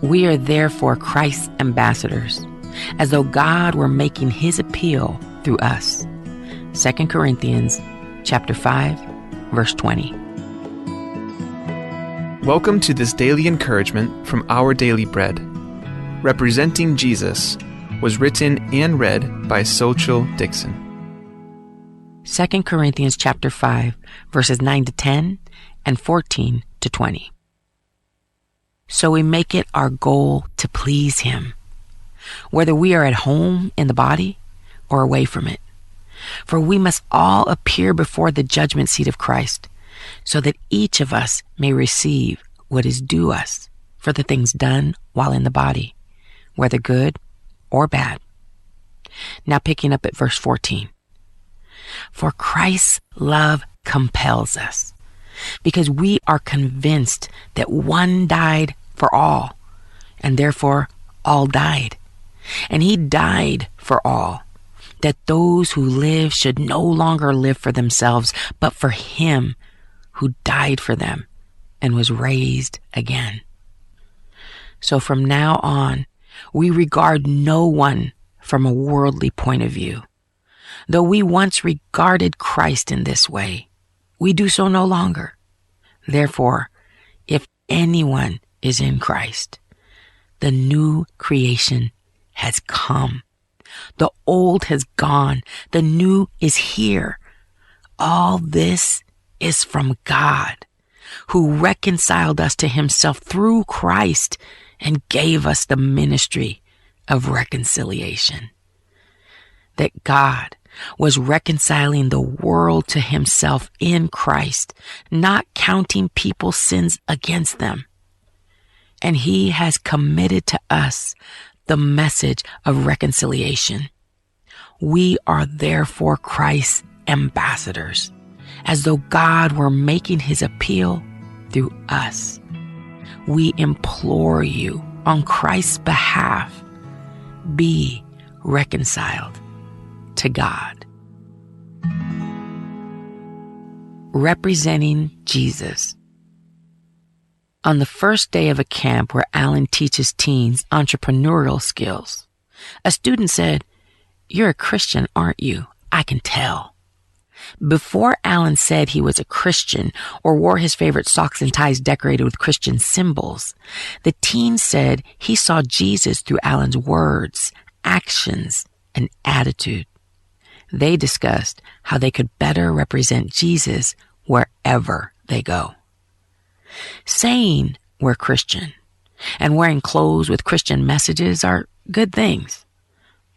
We are therefore Christ's ambassadors, as though God were making his appeal through us. 2 Corinthians chapter 5, verse 20. Welcome to this daily encouragement from Our Daily Bread. Representing Jesus was written and read by Sochil Dixon. 2 Corinthians chapter 5, verses 9 to 10 and 14 to 20. So we make it our goal to please him, whether we are at home in the body or away from it. For we must all appear before the judgment seat of Christ, so that each of us may receive what is due us for the things done while in the body, whether good or bad. Now picking up at verse 14. For Christ's love compels us, because we are convinced that one died for all, and therefore all died. And he died for all, that those who live should no longer live for themselves, but for him who died for them and was raised again. So from now on, we regard no one from a worldly point of view. Though we once regarded Christ in this way, we do so no longer. Therefore, if anyone is in Christ, the new creation has come. The old has gone. The new is here. All this is from God, who reconciled us to himself through Christ and gave us the ministry of reconciliation. That God was reconciling the world to himself in Christ, not counting people's sins against them. And he has committed to us the message of reconciliation. We are therefore Christ's ambassadors, as though God were making his appeal through us. We implore you on Christ's behalf, be reconciled to God. Representing Jesus. On the first day of a camp where Alan teaches teens entrepreneurial skills, a student said, "You're a Christian, aren't you? I can tell." Before Alan said he was a Christian or wore his favorite socks and ties decorated with Christian symbols, the teen said he saw Jesus through Alan's words, actions, and attitude. They discussed how they could better represent Jesus wherever they go. Saying we're Christian and wearing clothes with Christian messages are good things.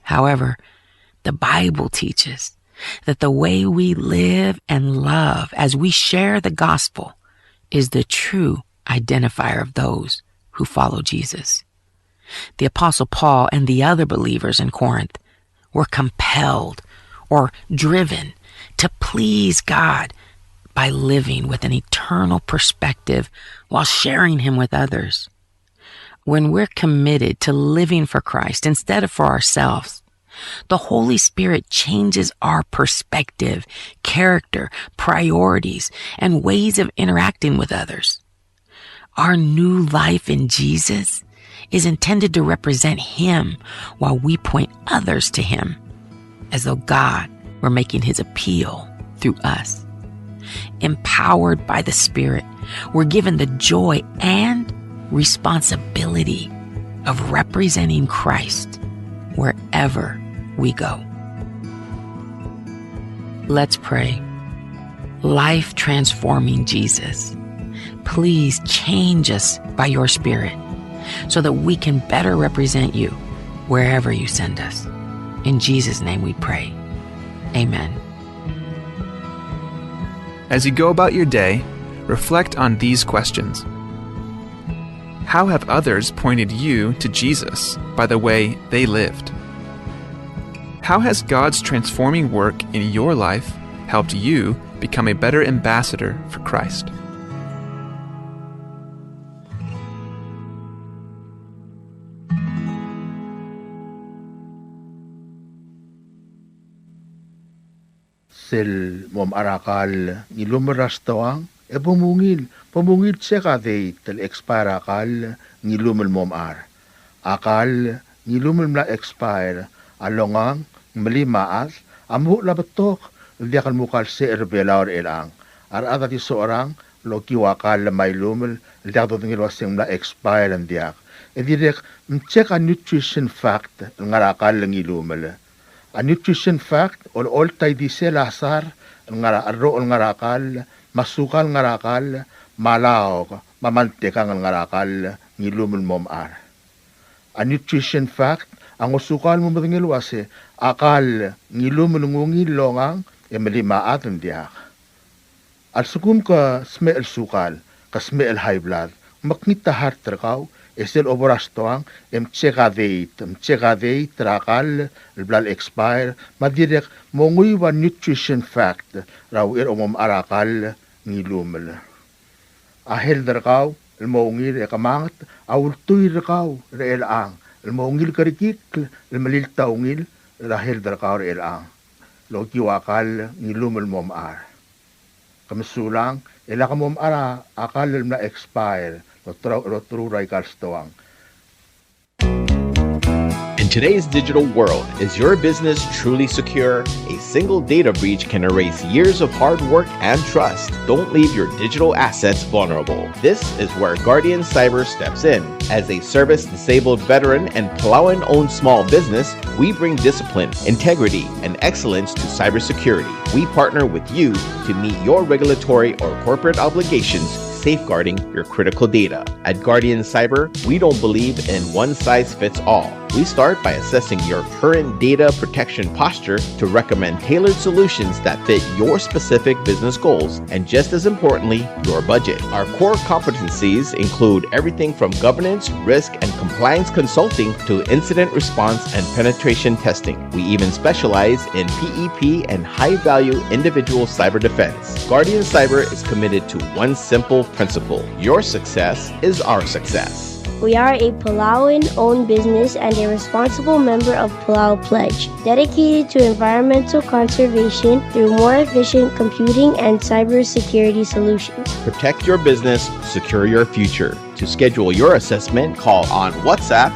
However, the Bible teaches that the way we live and love as we share the gospel is the true identifier of those who follow Jesus. The Apostle Paul and the other believers in Corinth were compelled or driven to please God by living with an eternal perspective while sharing him with others. When we're committed to living for Christ instead of for ourselves, the Holy Spirit changes our perspective, character, priorities, and ways of interacting with others. Our new life in Jesus is intended to represent him while we point others to him, as though God were making his appeal through us. Empowered by the Spirit, we're given the joy and responsibility of representing Christ wherever we go. Let's pray. Life-transforming Jesus, please change us by your Spirit so that we can better represent you wherever you send us. In Jesus' name we pray. Amen. As you go about your day, reflect on these questions. How have others pointed you to Jesus by the way they lived? How has God's transforming work in your life helped you become a better ambassador for Christ? Sel mom arakal ni lumaras tawang pumungil siya kade tel exparakal ngilumul mom ar. Akal ngilumul mla expire alongang malimaas amu labatok dia kan mukal se erbelaur elang. Ar ada ti seorang loki wakal may lumul dia to ngil waseng mla expire and dia. Direk check a nutrition fact ngarakal ngilumul. A nutrition fact all tay di selasar arro ngarakal masukal ngarakal malaw mamantekang ngarakal ngilumul mom ar. A nutrition fact ang usukal mo ngilwase akal ngilumul ngungil longang emelimaat ndiak. Al sukum ka smell sukal ka smell high blood maknita heart trakaw esel oborastoang mchekadeit trakal blood expire madirek mongui wa nutrition fact raw omom arakal ngilumul. Ahel darkaw ilmongil ekamangat awultuy rakaw reelang ilmongil karikik ilmalil taungil rahel darkaw reelang loki wakal ngilumul mom ar. Kamsulang ila kamom ara akal na expire rotru raikal stoang. In today's digital world, is your business truly secure? A single data breach can erase years of hard work and trust. Don't leave your digital assets vulnerable. This is where Guardian Cyber steps in. As a service-disabled veteran and Palauan-owned small business, we bring discipline, integrity, and excellence to cybersecurity. We partner with you to meet your regulatory or corporate obligations, safeguarding your critical data. At Guardian Cyber, we don't believe in one-size-fits-all. We start by assessing your current data protection posture to recommend tailored solutions that fit your specific business goals and, just as importantly, your budget. Our core competencies include everything from governance, risk, and compliance consulting to incident response and penetration testing. We even specialize in PEP and high-value individual cyber defense. Guardian Cyber is committed to one simple principle: your success is our success. We are a Palauan-owned business and a responsible member of Palau Pledge, dedicated to environmental conservation through more efficient computing and cybersecurity solutions. Protect your business, secure your future. To schedule your assessment, call on WhatsApp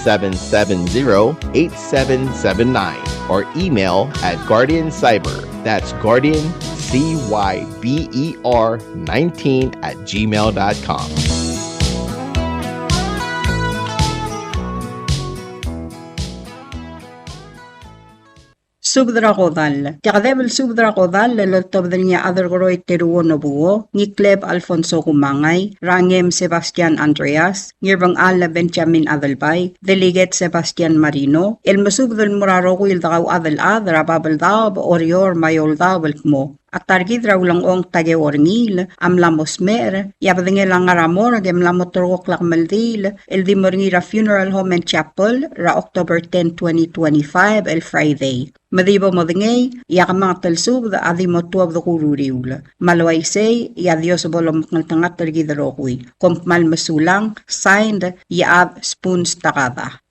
680-770-8779 or email at Guardian Cyber. That's Guardian, CYBER 19@gmail.com. Subdra Kodal. Tiakadebel Subdra Kodal, lelotobdel niya other goroy teruo nobuo, ni Kleb Alfonso Kumangay, Rangem Sebastian Andreas, Ngirbang Ala Benjamin Adelbay, Delegate Sebastian Marino, El Masubdel Muraro Wil Daw Adel Adra Babel Dab, Orior Mayol Dawel Mo. At targid raw lang ong tageorngil, am lamos mer, yabdenge lang aramor, gem lamotorok lakmaldil, el dimorngira Funeral Home and Chapel, ra October 10, 2025, el Friday. Madibo modingay, yakamang talsub da adi motuab da kururiul. Malway say, yadios bolom ngaltangat targid rokwi. Kompmal masulang, signed, yaab spoons takada.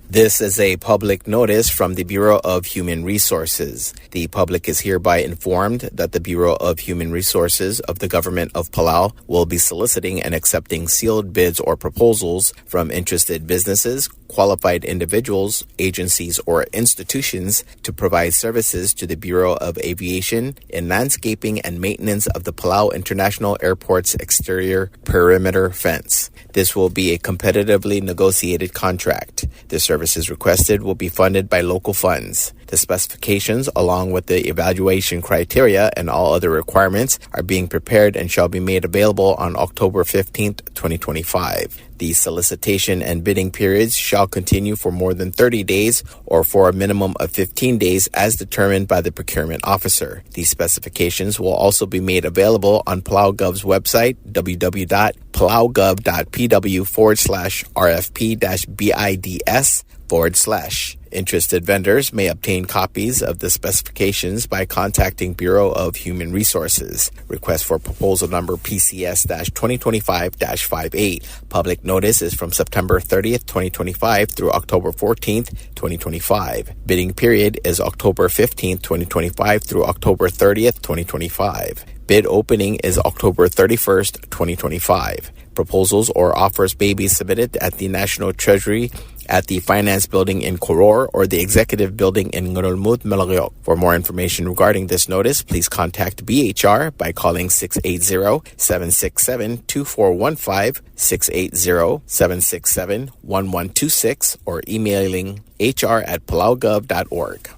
This is a public notice from the Bureau of Human Resources. The public is hereby informed that the Bureau of Human Resources of the Government of Palau will be soliciting and accepting sealed bids or proposals from interested businesses, qualified individuals, agencies, or institutions to provide services to the Bureau of Aviation in landscaping and maintenance of the Palau International Airport's exterior perimeter fence. This will be a competitively negotiated contract. The services requested will be funded by local funds. The specifications, along with the evaluation criteria and all other requirements, are being prepared and shall be made available on October 15th, 2025. The solicitation and bidding periods shall continue for more than 30 days or for a minimum of 15 days as determined by the procurement officer. These specifications will also be made available on PalauGov's website, www.palaugov.pw/RFP-BIDS/ Interested vendors may obtain copies of the specifications by contacting Bureau of Human Resources. Request for proposal number PCS-2025-58. Public notice is from September 30th, 2025 through October 14th, 2025. Bidding period is October 15th, 2025 through October 30th, 2025. Bid opening is October 31st, 2025. Proposals or offers may be submitted at the National Treasury at the Finance Building in Koror or the Executive Building in Ngurulmud, Malagyok. For more information regarding this notice, please contact BHR by calling 680-767-2415, 680-767-1126, or emailing hr@palaugov.org.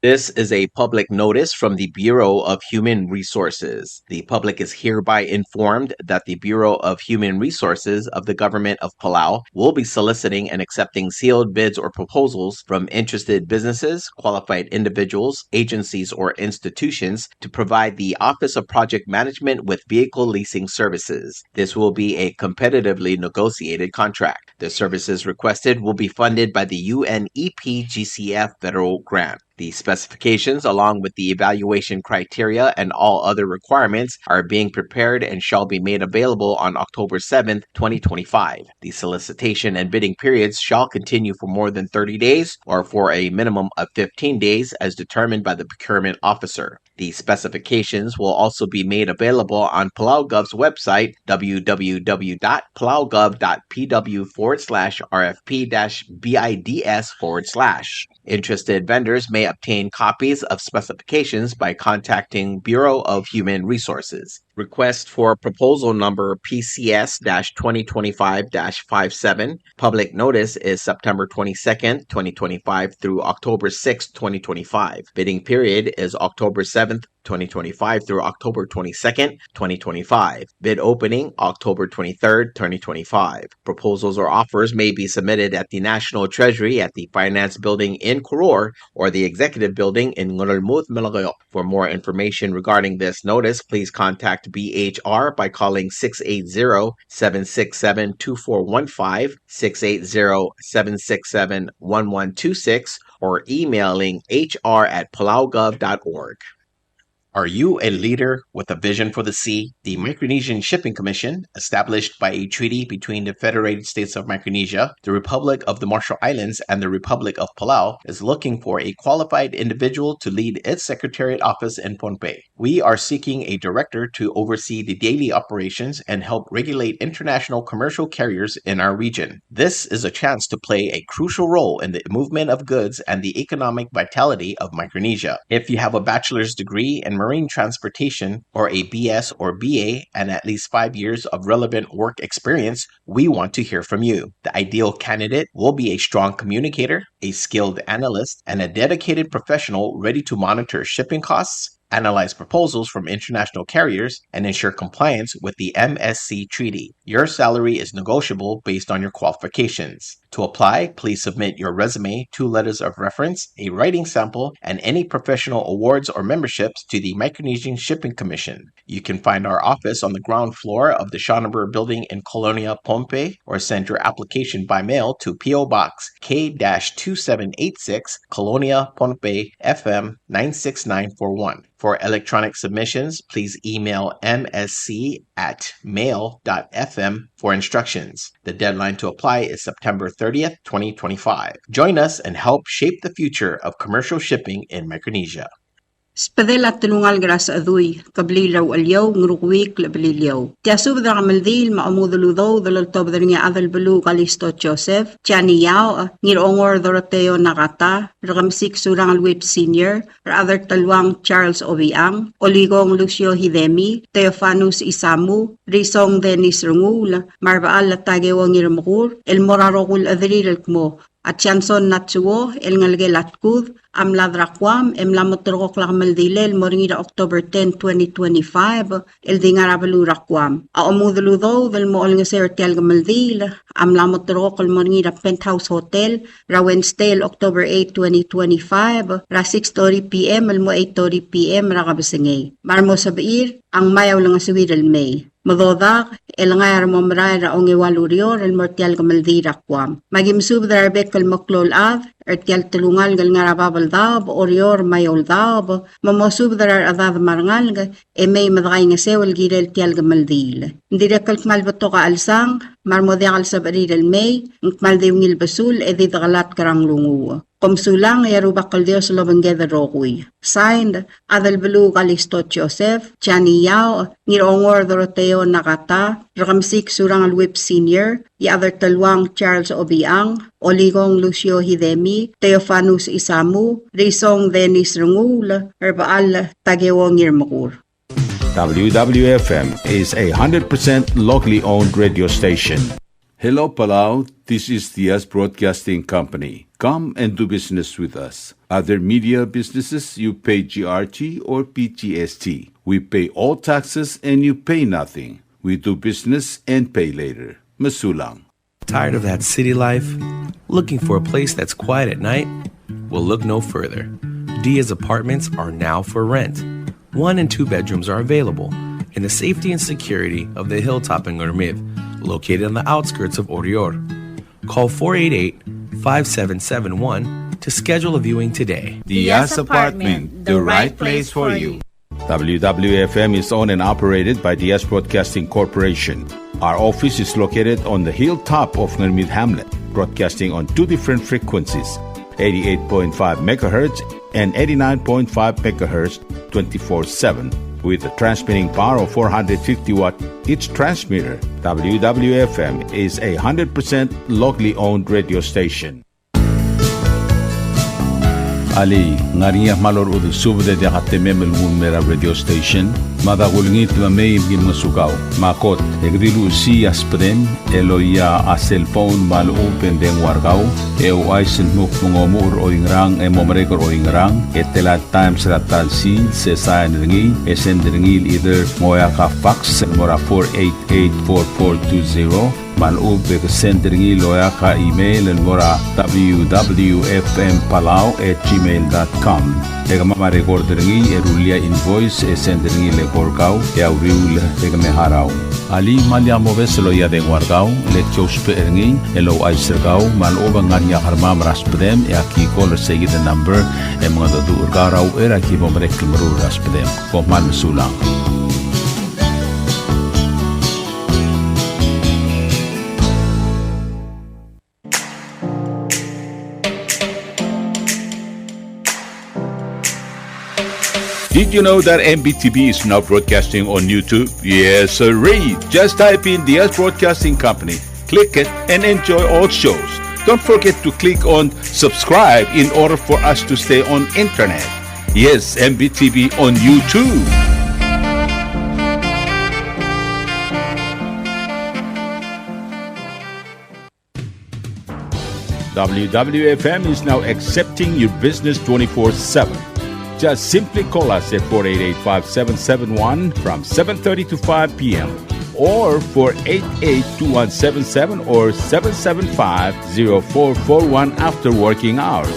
This is a public notice from the Bureau of Human Resources. The public is hereby informed that the Bureau of Human Resources of the Government of Palau will be soliciting and accepting sealed bids or proposals from interested businesses, qualified individuals, agencies, or institutions to provide the Office of Project Management with vehicle leasing services. This will be a competitively negotiated contract. The services requested will be funded by the UNEP-GCF federal grant. The specifications, along with the evaluation criteria and all other requirements, are being prepared and shall be made available on October 7th, 2025. The solicitation and bidding periods shall continue for more than 30 days or for a minimum of 15 days as determined by the procurement officer. The specifications will also be made available on PalauGov's website, www.palaugov.pw/RFP-BIDS/. Interested vendors may obtain copies of specifications by contacting Bureau of Human Resources. Request for proposal number PCS-2025-57. Public notice is September 22nd, 2025 through October 6th, 2025. Bidding period is October 7th, 2025 through October 22nd, 2025. Bid opening October 23rd, 2025. Proposals or offers may be submitted at the National Treasury at the Finance Building in Koror or the Executive Building in Ngurulmud, Malagyok. For more information regarding this notice, please contact BHR by calling 680-767-2415, 680-767-1126, or emailing hr@palaugov.org. Are you a leader with a vision for the sea? The Micronesian Shipping Commission, established by a treaty between the Federated States of Micronesia, the Republic of the Marshall Islands, and the Republic of Palau, is looking for a qualified individual to lead its Secretariat office in Pohnpei. We are seeking a director to oversee the daily operations and help regulate international commercial carriers in our region. This is a chance to play a crucial role in the movement of goods and the economic vitality of Micronesia. If you have a bachelor's degree in marine transportation or a BS or BA and at least 5 years of relevant work experience, we want to hear from you. The ideal candidate will be a strong communicator, a skilled analyst, and a dedicated professional ready to monitor shipping costs, analyze proposals from international carriers, and ensure compliance with the MSC Treaty. Your salary is negotiable based on your qualifications. To apply, please submit your resume, 2 letters of reference, a writing sample, and any professional awards or memberships to the Micronesian Shipping Commission. You can find our office on the ground floor of the Schonenberg Building in Colonia, Pohnpei, or send your application by mail to P.O. Box K-2786, Colonia, Pohnpei, FM 96941. For electronic submissions, please email msc@mail.fm for instructions. The deadline to apply is September 30th, 2025. Join us and help shape the future of commercial shipping in Micronesia. Spadela tulungal gras aduy, kablilaw alyaw, ngrukwik lablilaw. Tiasub da kamaldil, maamuduludaw, dalaltob da nga adal balu kalisto Joseph, Chani Yao, ngirongor Doroteo Nakata, rakamsik surang alwip senior, rather talwang Charles Obiang, Oligong Lucio Hidemi, Teofanus Isamu, Risong Dennis Rungul, Marbaal Latagewang ngirmakur, El Morarokul adril mo, at Chanson Natsuo, El Ngalgelatkud, Amladrakwam, Emlamotrok Lakmaldile, El Moringida October 10, 2025, El Dingarabalurakwam. Aomuduludo, Del Mool Ngaser Tialgamaldil, Amlamotrok El Moringida Penthouse Hotel, Ra Wednesday, October 8, 2025, Ra 6:30 p.m., El Mo 8:30 p.m., Ra Kabasingay. Marmo Sabir, Ang Mayaw Lang Asawid El May. Madodak, el ngayar momray raong iwalurior el mortial kamaldira kwam. Magimsub darbek kal moklol av, Ertial tulungal gal nga rababal dab, orior mayol dab, mamosub darar adad marangal may madakay nga sewal gilel tial gamaldil. Hindi rekal kmalbato ka alsang, marmodiakal sa baridal may, ngkmaldiwngil basul, dagalat karang lungu. Komsulang yarubakal Dios lobangeda rokuy. Signed, Adalbalu Kalistot Joseph, Chani Yao, Nirongor Doroteo Nakata, Rakamsik Surang Alwip Sr., Yadar Talwang Charles Obiang, Oligong Lucio Hidemi, Teofanus Isamu, Risong Denis Rungul, Herbaal Tagewong Yirmakur. WWFM is a 100% locally owned radio station. Hello, Palau. This is Diaz Broadcasting Company. Come and do business with us. Other media businesses, you pay GRT or PTST. We pay all taxes and you pay nothing. We do business and pay later. Masulang. Tired of that city life? Looking for a place that's quiet at night? Well, look no further. Diaz apartments are now for rent. 1 and 2 bedrooms are available in the safety and security of the hilltop in Gurmid, located on the outskirts of Orior. Call 488-5771 to schedule a viewing today. Diaz Apartment, the right place for you. WWFM is owned and operated by Diaz Broadcasting Corporation. Our office is located on the hilltop of Gurmid Hamlet, broadcasting on 2 different frequencies, 88.5 MHz and 89.5 MHz 24/7. With a transmitting power of 450 watt each transmitter, WWFM is a 100% locally owned radio station. Ali, ngariya malor udu subde de hatte memel mera radio station, madagulngit la may gin masukaw. Makot, egdilu si aspren, eloya a cellphone mal open den wargaw, aisen muk mungomur o ingrang momrekor o ingrang, etela times ratal si se sain ringi, ringil either moya ka fax mora 4884420, malub ke sendringi loya ka email mora www.fmpalau@gmail.com. Ega mama recorderingi erulia invoice sendringi le korkau ya uriul ega meharau. Ali malia moves loya de wargau le chospe eringi elo aisergau maloba ngania harma raspedem ya ki call say the number mga do urgarau era ki bomrek mru raspedem ko man sulang. Did you know that MBTV is now broadcasting on YouTube? Yes, sirree. Just type in Diaz Broadcasting Company, click it, and enjoy all shows. Don't forget to click on subscribe in order for us to stay on internet. Yes, MBTV on YouTube. WWFM is now accepting your business 24/7. Just simply call us at 488-5771 from 7:30 to 5 p.m. or 488-2177 or 775-0441 after working hours.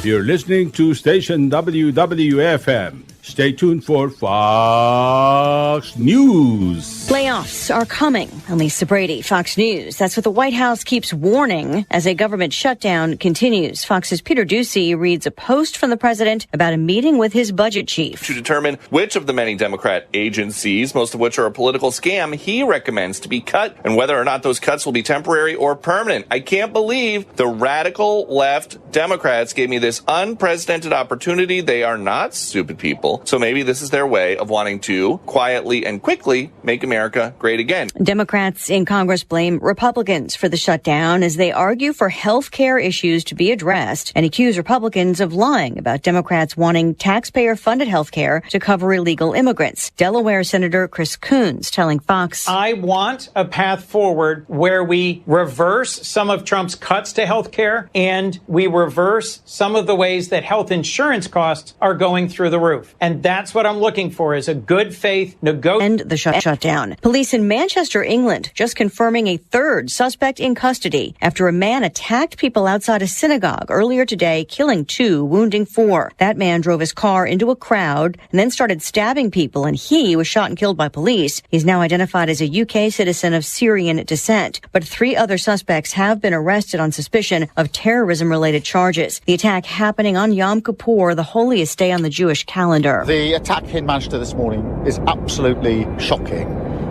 You're listening to station WWFM. Stay tuned for Fox News. Layoffs are coming. I'm Lisa Brady, Fox News. That's what the White House keeps warning as a government shutdown continues. Fox's Peter Ducey reads a post from the president about a meeting with his budget chief. To determine which of the many Democrat agencies, most of which are a political scam, he recommends to be cut and whether or not those cuts will be temporary or permanent. I can't believe the radical left Democrats gave me this unprecedented opportunity. They are not stupid people. So maybe this is their way of wanting to quietly and quickly make America great again. Democrats in Congress blame Republicans for the shutdown as they argue for health care issues to be addressed and accuse Republicans of lying about Democrats wanting taxpayer-funded health care to cover illegal immigrants. Delaware Senator Chris Coons telling Fox, I want a path forward where we reverse some of Trump's cuts to health care and we reverse some of the ways that health insurance costs are going through the roof. And that's what I'm looking for, is a good faith negotiation. And the shutdown. Police in Manchester, England, just confirming a third suspect in custody after a man attacked people outside a synagogue earlier today, killing 2, wounding 4. That man drove his car into a crowd and then started stabbing people, and he was shot and killed by police. He's now identified as a UK citizen of Syrian descent. But 3 other suspects have been arrested on suspicion of terrorism-related charges. The attack happening on Yom Kippur, the holiest day on the Jewish calendar. The attack in Manchester this morning is absolutely shocking,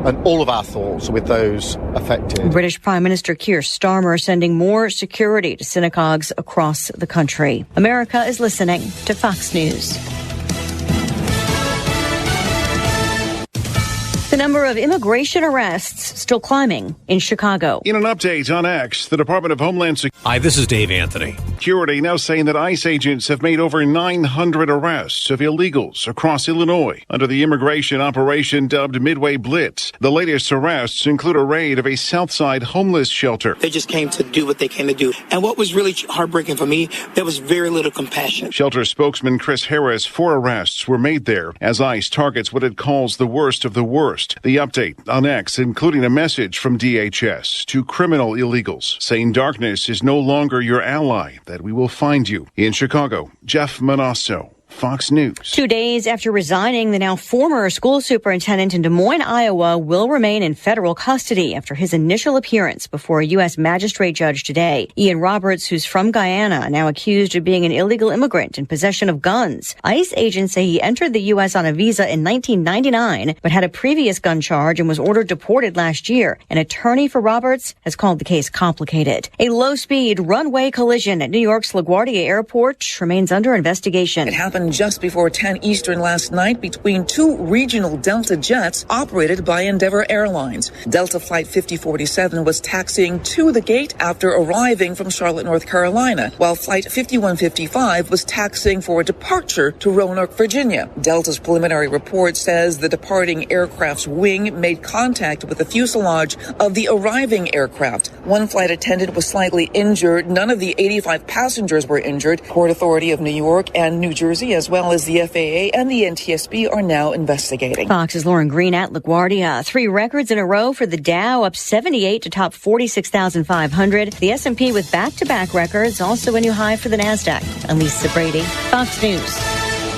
and all of our thoughts are with those affected. British Prime Minister Keir Starmer sending more security to synagogues across the country. America is listening to Fox News. The number of immigration arrests still climbing in Chicago. In an update on X, the Department of Homeland Security. Hi, this is Dave Anthony. Security now saying that ICE agents have made over 900 arrests of illegals across Illinois under the immigration operation dubbed Midway Blitz. The latest arrests include a raid of a Southside homeless shelter. They just came to do what they came to do. And what was really heartbreaking for me, there was very little compassion. Shelter spokesman Chris Harris, 4 arrests were made there as ICE targets what it calls the worst of the worst. The update on X, including a message from DHS to criminal illegals, saying darkness is no longer your ally, that we will find you. In Chicago, Jeff Manasso, Fox News. 2 days after resigning, the now former school superintendent in Des Moines, Iowa, will remain in federal custody after his initial appearance before a U.S. magistrate judge today. Ian Roberts, who's from Guyana, now accused of being an illegal immigrant in possession of guns. ICE agents say he entered the U.S. on a visa in 1999, but had a previous gun charge and was ordered deported last year. An attorney for Roberts has called the case complicated. A low-speed runway collision at New York's LaGuardia Airport remains under investigation. It happened just before 10 Eastern last night between 2 regional Delta jets operated by Endeavor Airlines. Delta Flight 5047 was taxiing to the gate after arriving from Charlotte, North Carolina, while Flight 5155 was taxiing for a departure to Roanoke, Virginia. Delta's preliminary report says the departing aircraft's wing made contact with the fuselage of the arriving aircraft. One flight attendant was slightly injured. None of the 85 passengers were injured. Port Authority of New York and New Jersey, as well as the FAA and the NTSB, are now investigating. Fox's Lauren Green at LaGuardia. 3 records in a row for the Dow, up 78 to top 46,500. The S&P with back-to-back records, also a new high for the NASDAQ. I'm Lisa Brady, Fox News.